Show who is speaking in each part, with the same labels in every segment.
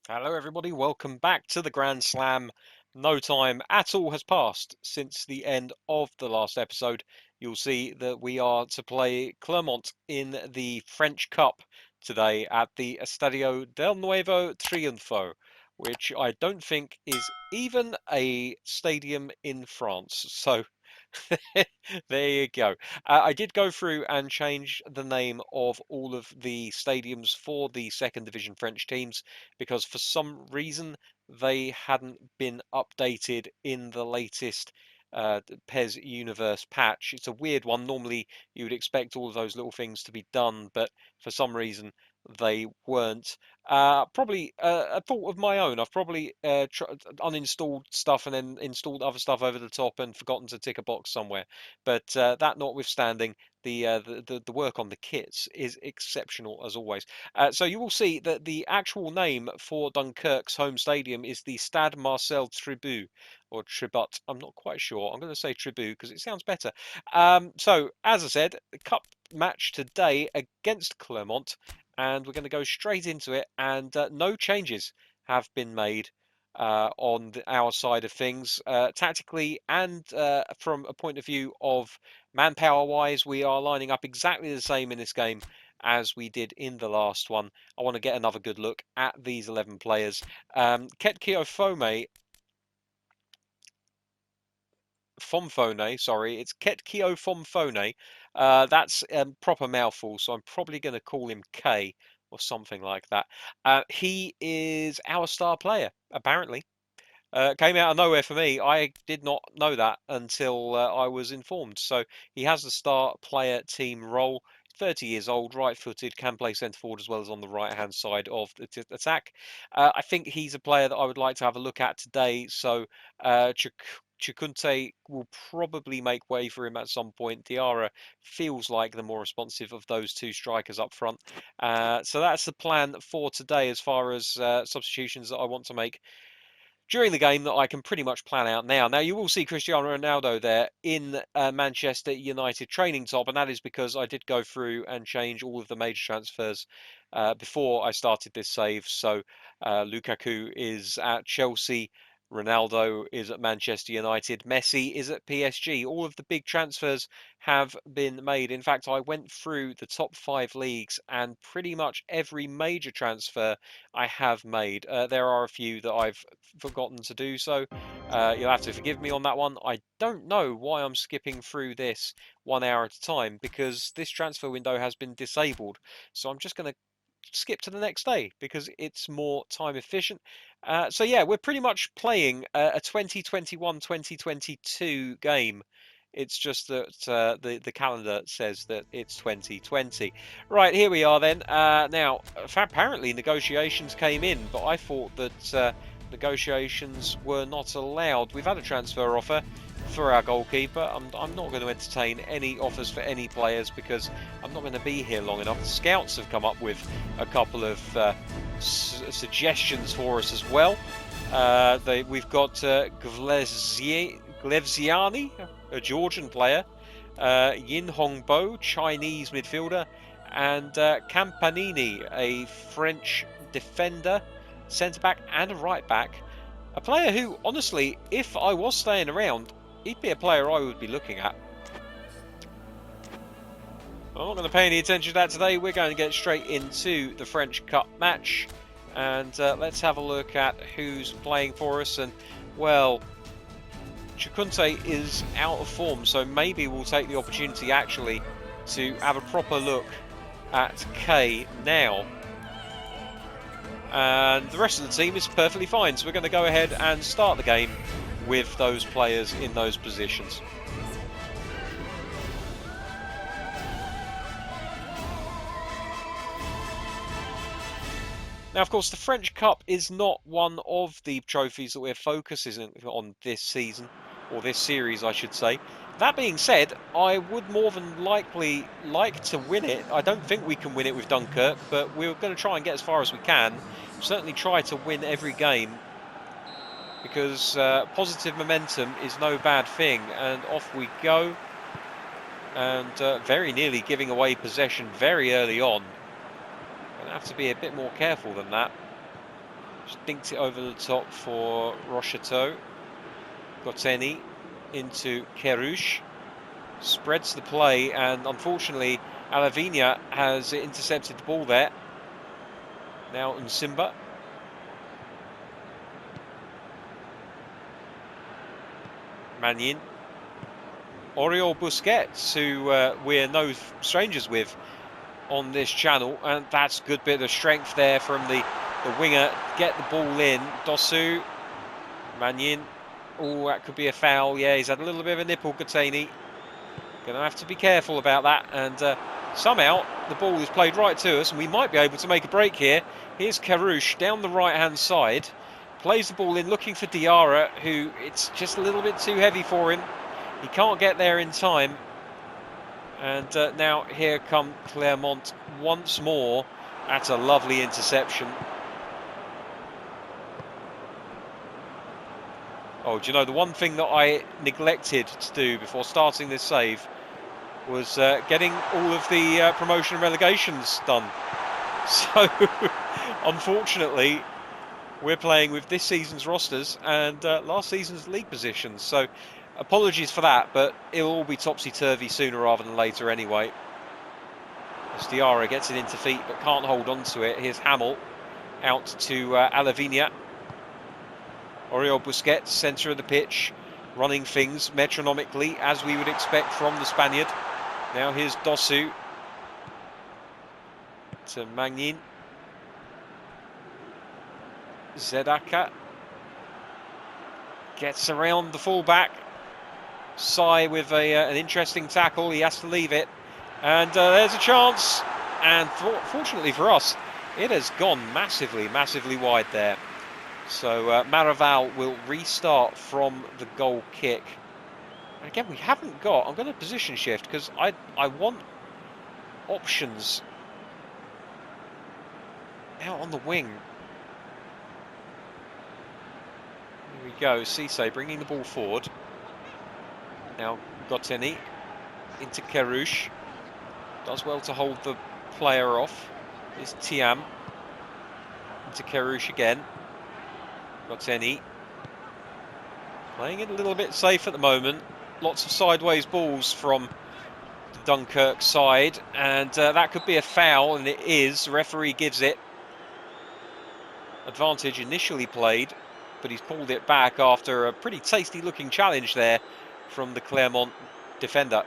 Speaker 1: Hello, everybody. Welcome back to the Grand Slam. No time at all has passed since the end of the last episode. You'll see that we are to play Clermont in the French Cup today at the Estadio del Nuevo Triunfo, which I don't think is even a stadium in France. So there you go. I did go through and change the name of all of the stadiums for the second division French teams because for some reason they hadn't been updated in the latest PES Universe patch. It's a weird one. Normally you would expect all of those little things to be done, but for some reason they weren't. Probably a fault of my own. I've probably uninstalled stuff and then installed other stuff over the top and forgotten to tick a box somewhere. But that notwithstanding, the work on the kits is exceptional as always. So you will see that the actual name for Dunkerque's home stadium is the Stade Marcel Tribut or Tribut. I'm not quite sure. I'm going to say Tribut because it sounds better. So as I said, the cup match today against Clermont, and we're going to go straight into it. And no changes have been made on our side of things, tactically and from a point of view of manpower wise. We are lining up exactly the same in this game as we did in the last one. I want to get another good look at these 11 players. Ketkio Fomfone, sorry, it's Ketkio Fomfone. That's a proper mouthful, so I'm probably going to call him K or something like that. He is our star player, apparently. Came out of nowhere for me. I did not know that until I was informed. So he has the start player team role. 30 years old, right-footed, can play centre forward as well as on the right-hand side of the attack. I think he's a player that I would like to have a look at today. So Chikunte will probably make way for him at some point. Diarra feels like the more responsive of those two strikers up front. So that's the plan for today as far as substitutions that I want to make during the game that I can pretty much plan out now. Now, you will see Cristiano Ronaldo there in Manchester United training top, and that is because I did go through and change all of the major transfers before I started this save. So Lukaku is at Chelsea, Ronaldo is at Manchester United, Messi is at PSG. All of the big transfers have been made. In fact, I went through the top 5 leagues and pretty much every major transfer I have made. There are a few that I've forgotten to do so. You'll have to forgive me on that one. I don't know why I'm skipping through this 1 hour at a time because this transfer window has been disabled. So I'm just going to skip to the next day because it's more time efficient. So yeah, we're pretty much playing a 2021-2022 game. It's just that the calendar says that it's 2020. Right, here we are then. Now, apparently negotiations came in, but I thought that negotiations were not allowed. We've had a transfer offer for our goalkeeper. I'm not going to entertain any offers for any players because I'm not going to be here long enough. The scouts have come up with a couple of suggestions for us as well. We've got Glevziani, a Georgian player, Yin Hongbo, Chinese midfielder, and Campanini, a French defender, centre-back and a right-back. A player who, honestly, if I was staying around, he'd be a player I would be looking at. I'm not going to pay any attention to that today. We're going to get straight into the French Cup match. And let's have a look at who's playing for us. And, well, Chikunte is out of form, so maybe we'll take the opportunity actually to have a proper look at K now. And the rest of the team is perfectly fine, so we're going to go ahead and start the game with those players in those positions. Now, of course, the French Cup is not one of the trophies that we're focusing on this season, or this series, I should say. That being said, I would more than likely like to win it. I don't think we can win it with Dunkerque, but we're going to try and get as far as we can. Certainly try to win every game, because positive momentum is no bad thing. And off we go. And very nearly giving away possession very early on. Gonna have to be a bit more careful than that. Just dinked it over the top for Rocheteau. Goteni into Kerouche. Spreads the play, and unfortunately Alavinha has intercepted the ball there. Now Nsimba. Magnin. Oriol Busquets, who we're no strangers with on this channel, and that's a good bit of strength there from the winger. Get the ball in. Dosu. Magnin. Oh, that could be a foul. Yeah, he's had a little bit of a nipple, Goteni. Going to have to be careful about that, and somehow the ball is played right to us, and we might be able to make a break here. Here's Kerouche down the right-hand side, plays the ball in, looking for Diarra, who it's just a little bit too heavy for him. He can't get there in time, and now here come Clermont once more. That's a lovely interception. Oh, do you know, the one thing that I neglected to do before starting this save was getting all of the promotion and relegations done. So, unfortunately, we're playing with this season's rosters and last season's league positions. So, apologies for that, but it'll all be topsy-turvy sooner rather than later anyway. As Diarra gets it into feet but can't hold on to it. Here's Hamel out to Alavinha. Oriol Busquets, centre of the pitch, running things metronomically, as we would expect from the Spaniard. Now here's Dosu to Magnin. Zedaka gets around the fullback. Sai with an interesting tackle. He has to leave it. And there's a chance. And fortunately for us, it has gone massively, massively wide there. So Maraval will restart from the goal kick. And again, we haven't got... I'm going to position shift because I want options out on the wing. Here we go. Cisse bringing the ball forward. Now Goteni into Kerouche. Does well to hold the player off. Is Thiam into Kerouche again. Goteni playing it a little bit safe at the moment. Lots of sideways balls from the Dunkerque side, and that could be a foul, and it is. The referee gives it. Advantage initially played, but he's called it back after a pretty tasty looking challenge there from the Clermont defender.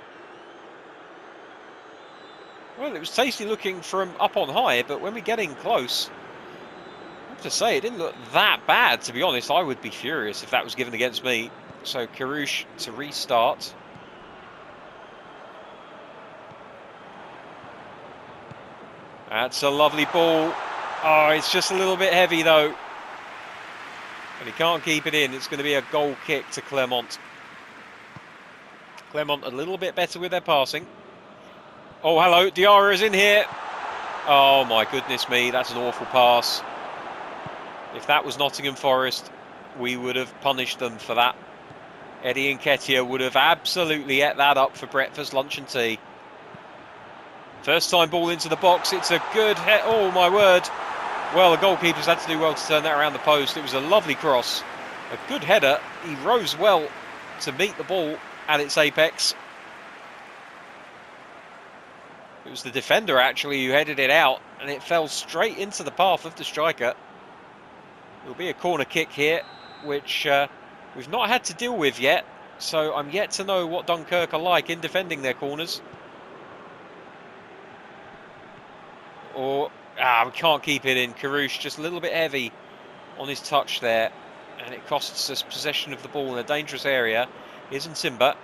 Speaker 1: Well, it was tasty looking from up on high, but when we're getting close, I have to say, it didn't look that bad, to be honest. I would be furious if that was given against me. So Kerouche to restart. That's a lovely ball. Oh, it's just a little bit heavy, though. And he can't keep it in. It's going to be a goal kick to Clermont. Clermont a little bit better with their passing. Oh, hello. Diarra is in here. Oh, my goodness me. That's an awful pass. If that was Nottingham Forest, we would have punished them for that. Eddie Nketiah would have absolutely ate that up for breakfast, lunch and tea. First time ball into the box. It's a good hit. Oh, my word. Well, the goalkeeper's had to do well to turn that around the post. It was a lovely cross. A good header. He rose well to meet the ball at its apex. It was the defender, actually, who headed it out, and it fell straight into the path of the striker. It'll be a corner kick here, which we've not had to deal with yet, so I'm yet to know what Dunkerque are like in defending their corners. Or, we can't keep it in. Kerouche just a little bit heavy on his touch there, and it costs us possession of the ball in a dangerous area. Here's Nsimba.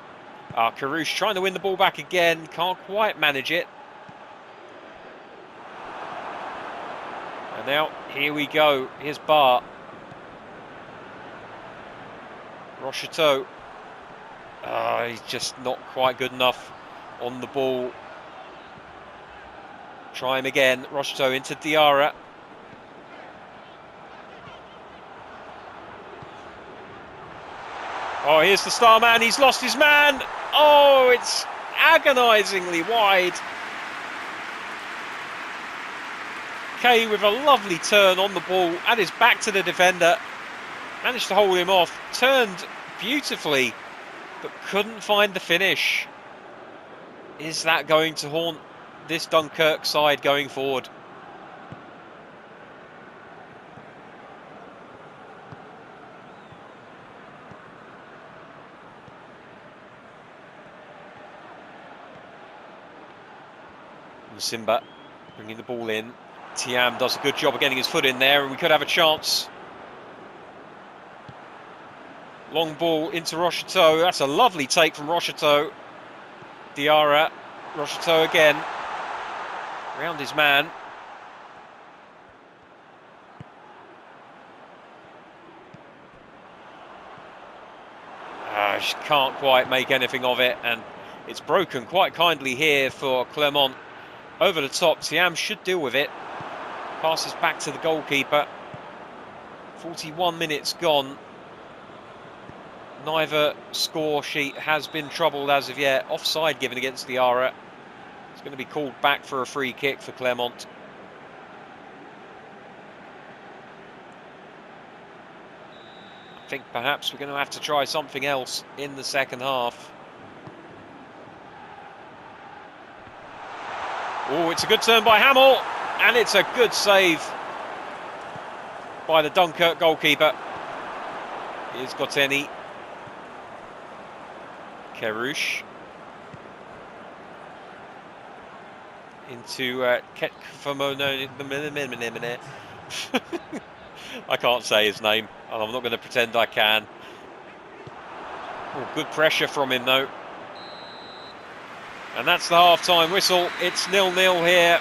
Speaker 1: Kerouche trying to win the ball back again, can't quite manage it. And now, here we go. Here's Bar. Rocheteau. He's just not quite good enough on the ball. Try him again. Rocheteau into Diarra. Oh, here's the star man. He's lost his man. Oh, it's agonisingly wide. Dunkerque with a lovely turn on the ball and his back to the defender. Managed to hold him off, turned beautifully, but couldn't find the finish. Is that going to haunt this Dunkerque side going forward? Simba bringing the ball in. Thiam does a good job of getting his foot in there, and we could have a chance. Long ball into Rocheteau. That's a lovely take from Rocheteau. Diarra. Rocheteau again. Round his man. She can't quite make anything of it, and it's broken quite kindly here for Clermont. Over the top, Thiam should deal with it. Passes back to the goalkeeper. 41 minutes gone. Neither score sheet has been troubled as of yet. Offside given against Diarra. It's going to be called back for a free kick for Clermont. I think perhaps we're going to have to try something else in the second half. Oh, it's a good turn by Hamill, and it's a good save by the Dunkerque goalkeeper. Here's Goteni. Kerouche. Into Ketfamono. I can't say his name, and I'm not going to pretend I can. Oh, good pressure from him, though. And that's the half-time whistle. It's 0-0 here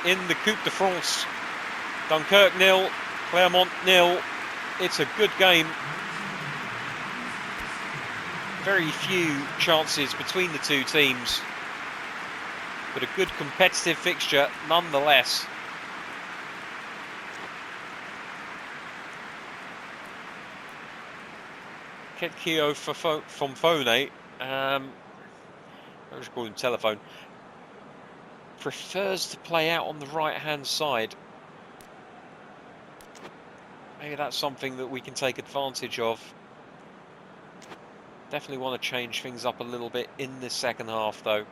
Speaker 1: in the Coupe de France. Dunkerque 0, Clermont 0. It's a good game. Very few chances between the two teams, but a good competitive fixture nonetheless. Ketkio Fomfone, I just call him telephone, prefers to play out on the right-hand side. Maybe that's something that we can take advantage of. Definitely want to change things up a little bit in this second half, though.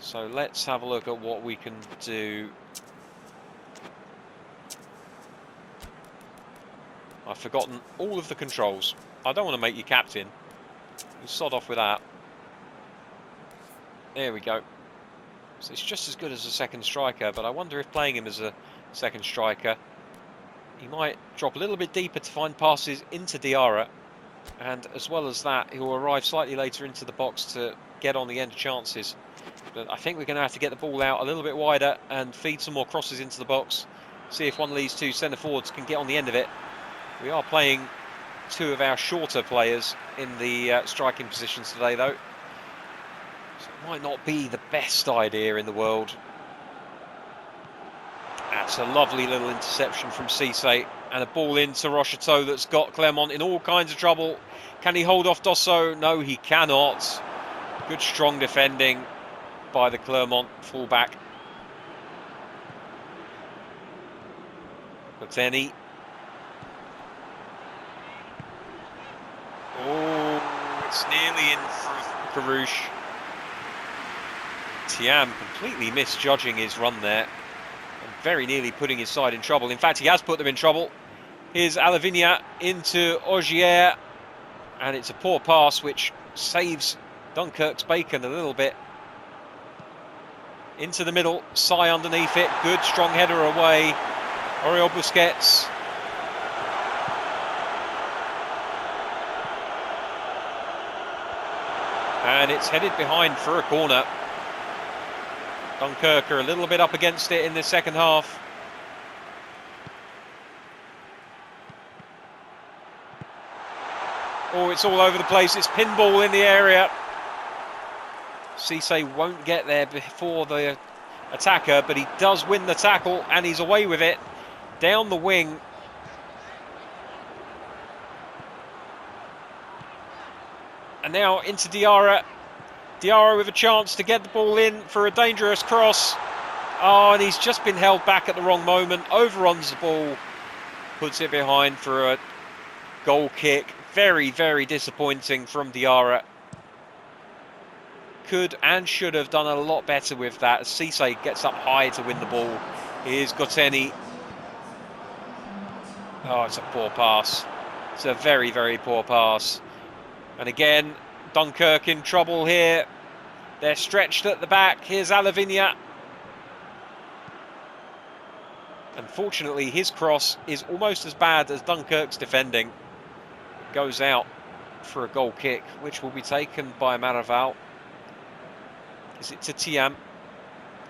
Speaker 1: So let's have a look at what we can do. I've forgotten all of the controls. I don't want to make you captain. You sod off with that. There we go. So it's just as good as a second striker, but I wonder if playing him as a second striker, he might drop a little bit deeper to find passes into Diarra. And as well as that, he'll arrive slightly later into the box to get on the end of chances. But I think we're going to have to get the ball out a little bit wider and feed some more crosses into the box. See if one of these two centre forwards can get on the end of it. We are playing two of our shorter players in the striking positions today, though. So it might not be the best idea in the world. That's a lovely little interception from Cisse. And a ball into Rocheteau that's got Clermont in all kinds of trouble. Can he hold off Dosso? No, he cannot. Good strong defending by the Clermont fullback. Goteni. Oh, it's nearly in for Kerouche. Thiam completely misjudging his run there. And very nearly putting his side in trouble. In fact, he has put them in trouble. Here's Alavinia into Ogier. And it's a poor pass which saves Dunkerque's bacon a little bit. Into the middle, Sai underneath it. Good strong header away. Oriol Busquets. And it's headed behind for a corner. Dunkerque are a little bit up against it in the second half. Oh, it's all over the place. It's pinball in the area. Cisse won't get there before the attacker, but he does win the tackle and he's away with it. Down the wing. And now into Diarra. Diarra with a chance to get the ball in for a dangerous cross. Oh, and he's just been held back at the wrong moment. Overruns the ball, puts it behind for a goal kick. Very, very disappointing from Diarra. Could and should have done a lot better with that. Cisse gets up high to win the ball. Here's Goteni. Oh, it's a poor pass. It's a very, very poor pass. And again, Dunkerque in trouble here. They're stretched at the back. Here's Alavinia. Unfortunately, his cross is almost as bad as Dunkerque's defending. It goes out for a goal kick, which will be taken by Maraval. Is it to Tiam?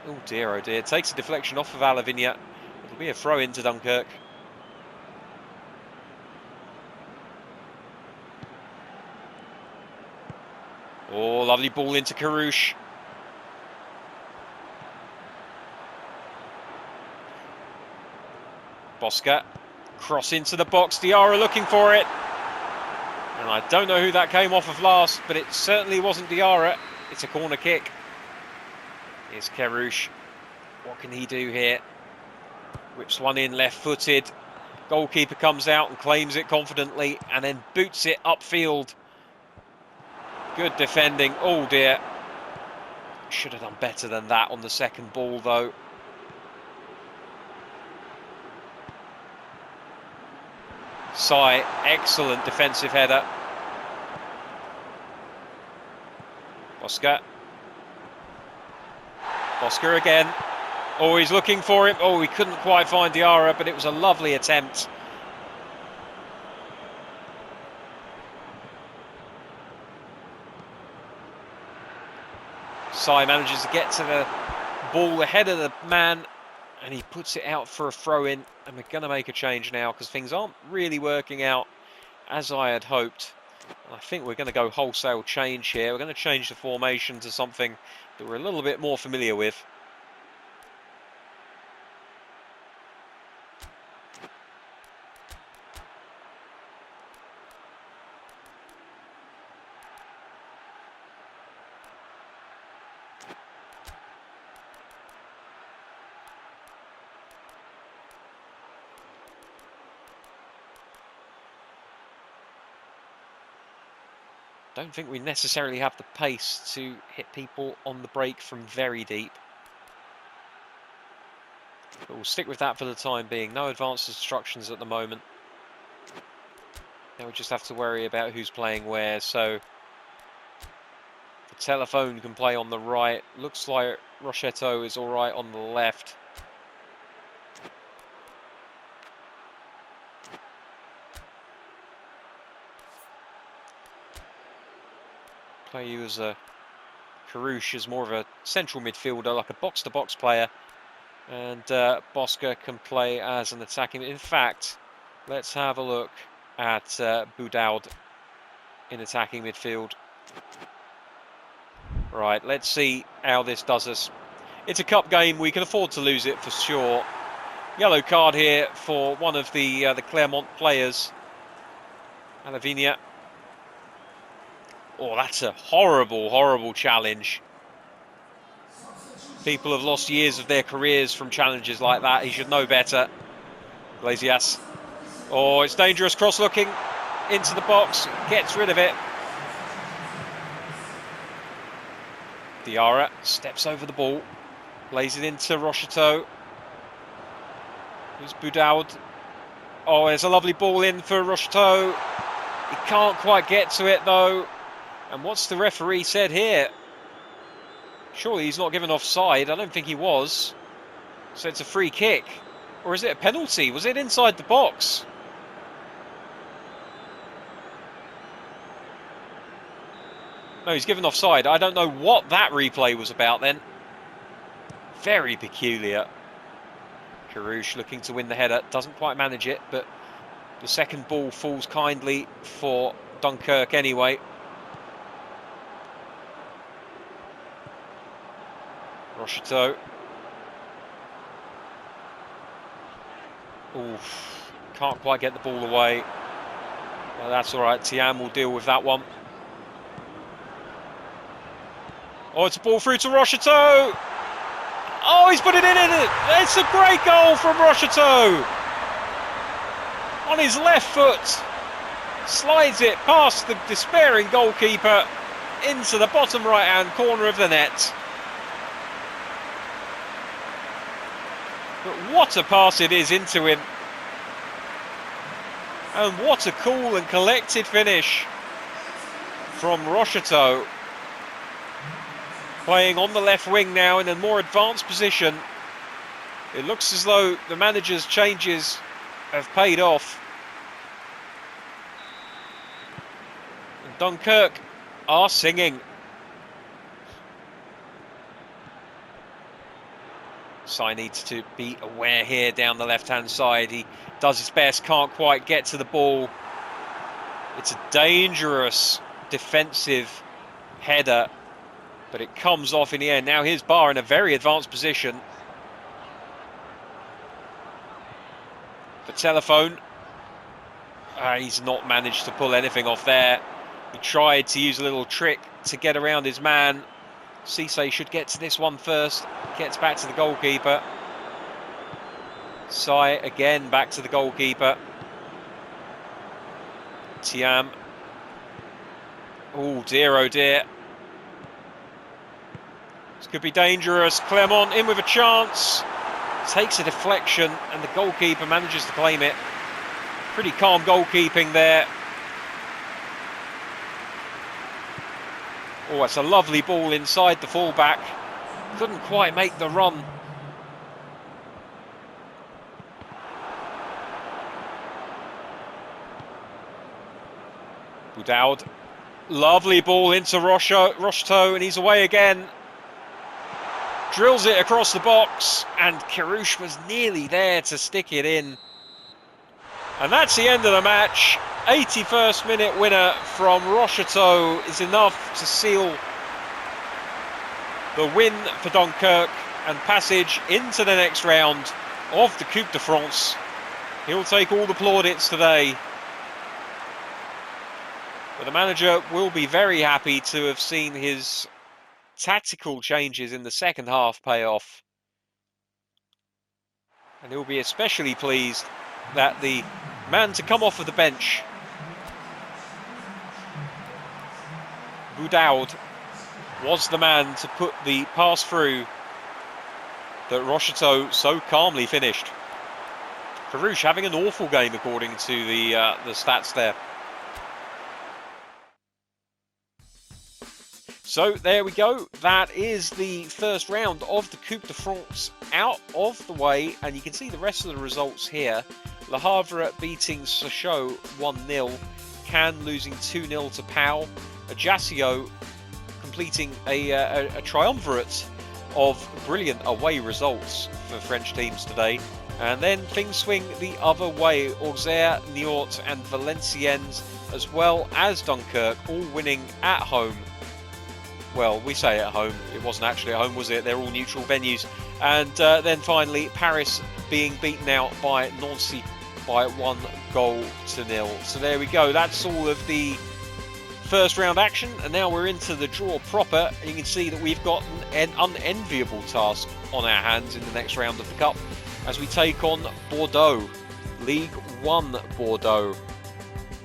Speaker 1: Oh dear, takes a deflection off of Alavinia. It'll be a throw into Dunkerque. Oh, lovely ball into Karouche. Bosca, cross into the box. Diarra looking for it. And I don't know who that came off of last, but it certainly wasn't Diarra. It's a corner kick. Here's Karouche. What can he do here? Whips one in left-footed. Goalkeeper comes out and claims it confidently and then boots it upfield. Good defending. Oh dear. Should have done better than that on the second ball though. Sai, excellent defensive header. Bosca. Bosca again. Oh, he's looking for him. Oh, he couldn't quite find Diarra, but it was a lovely attempt. Sai manages to get to the ball ahead of the man, and he puts it out for a throw-in. And we're going to make a change now because things aren't really working out as I had hoped. I think we're going to go wholesale change here. We're going to change the formation to something that we're a little bit more familiar with. Don't think we necessarily have the pace to hit people on the break from very deep. But we'll stick with that for the time being. No advanced instructions at the moment. Now we just have to worry about who's playing where. So the telephone can play on the right. Looks like Rochetto is all right on the left. Play you as a Karouche is more of a central midfielder, like a box-to-box player. And Bosca can play as an attacking. In fact, let's have a look at Boudaud in attacking midfield. Right, let's see how this does us. It's a cup game. We can afford to lose it for sure. Yellow card here for one of the Clermont players, Alavinia. Oh, that's a horrible, horrible challenge. People have lost years of their careers from challenges like that. He should know better. Iglesias. Oh, it's dangerous. Cross looking into the box. Gets rid of it. Diarra steps over the ball. Plays it into Rochetto. Here's Boudaud. Oh, there's a lovely ball in for Rochetto. He can't quite get to it though. And what's the referee said here? Surely he's not given offside. I don't think he was. So it's a free kick. Or is it a penalty? Was it inside the box? No, he's given offside. I don't know what that replay was about then. Very peculiar. Karouche looking to win the header. Doesn't quite manage it, but the second ball falls kindly for Dunkerque anyway. Rochetto. Oof. Can't quite get the ball away. Well, that's all right. Tiam will deal with that one. Oh, it's a ball through to Rochetto. Oh, he's put it in. It's a great goal from Rocheteau. On his left foot. Slides it past the despairing goalkeeper into the bottom right-hand corner of the net. But what a pass it is into him. And what a cool and collected finish from Rocheteau. Playing on the left wing now in a more advanced position. It looks as though the manager's changes have paid off. And Dunkerque are singing. Sai needs to be aware here down the left-hand side. He does his best, can't quite get to the ball. It's a dangerous defensive header, but it comes off in the end. Now here's Barr in a very advanced position. For Telephone. He's not managed to pull anything off there. He tried to use a little trick to get around his man. Cisse should get to this one first. Gets back to the goalkeeper. Sai again back to the goalkeeper. Thiam. Oh dear, oh dear. This could be dangerous. Clermont in with a chance. Takes a deflection and the goalkeeper manages to claim it. Pretty calm goalkeeping there. Oh, it's a lovely ball inside the fullback. Couldn't quite make the run. Boudaud. Lovely ball into Rocheteau, and he's away again. Drills it across the box, and Carouche was nearly there to stick it in. And that's the end of the match. 81st minute winner from Rocheteau is enough to seal the win for Dunkerque and passage into the next round of the Coupe de France. He'll take all the plaudits today. But the manager will be very happy to have seen his tactical changes in the second half pay off. And he'll be especially pleased that the man to come off of the bench, Boudaud, was the man to put the pass through that Rocheteau so calmly finished. Carouche having an awful game according to the stats there. So there we go. That is the first round of the Coupe de France out of the way, and you can see the rest of the results here. Le Havre beating Sochaux 1-0, Cannes losing 2-0 to Pau, Ajaccio completing a triumvirate of brilliant away results for French teams today. And then things swing the other way. Auxerre, Niort and Valenciennes, as well as Dunkerque, all winning at home. Well, we say at home, it wasn't actually at home, was it? They're all neutral venues. And then finally, Paris being beaten out by Nancy by 1-0. So there we go. That's all of the first round action. And now we're into the draw proper. And you can see that we've got an unenviable task on our hands in the next round of the Cup as we take on Bordeaux, League One Bordeaux.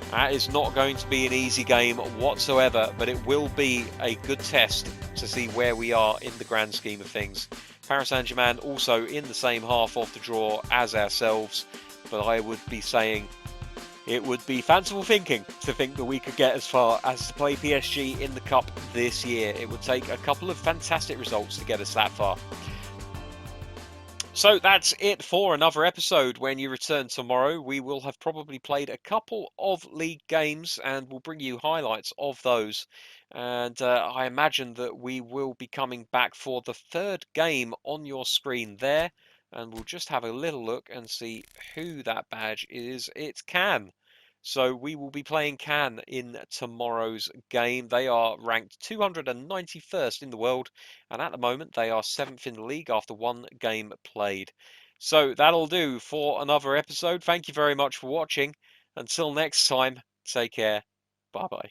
Speaker 1: That is not going to be an easy game whatsoever, but it will be a good test to see where we are in the grand scheme of things. Paris Saint-Germain also in the same half of the draw as ourselves, but I would be saying it would be fanciful thinking to think that we could get as far as to play PSG in the Cup this year. It would take a couple of fantastic results to get us that far. So that's it for another episode. When you return tomorrow, we will have probably played a couple of league games and we'll bring you highlights of those. And I imagine that we will be coming back for the third game on your screen there. And we'll just have a little look and see who that badge is. It's Cannes. So we will be playing Cannes in tomorrow's game. They are ranked 291st in the world, and at the moment they are 7th in the league after one game played. So that'll do for another episode. Thank you very much for watching. Until next time, take care. Bye-bye.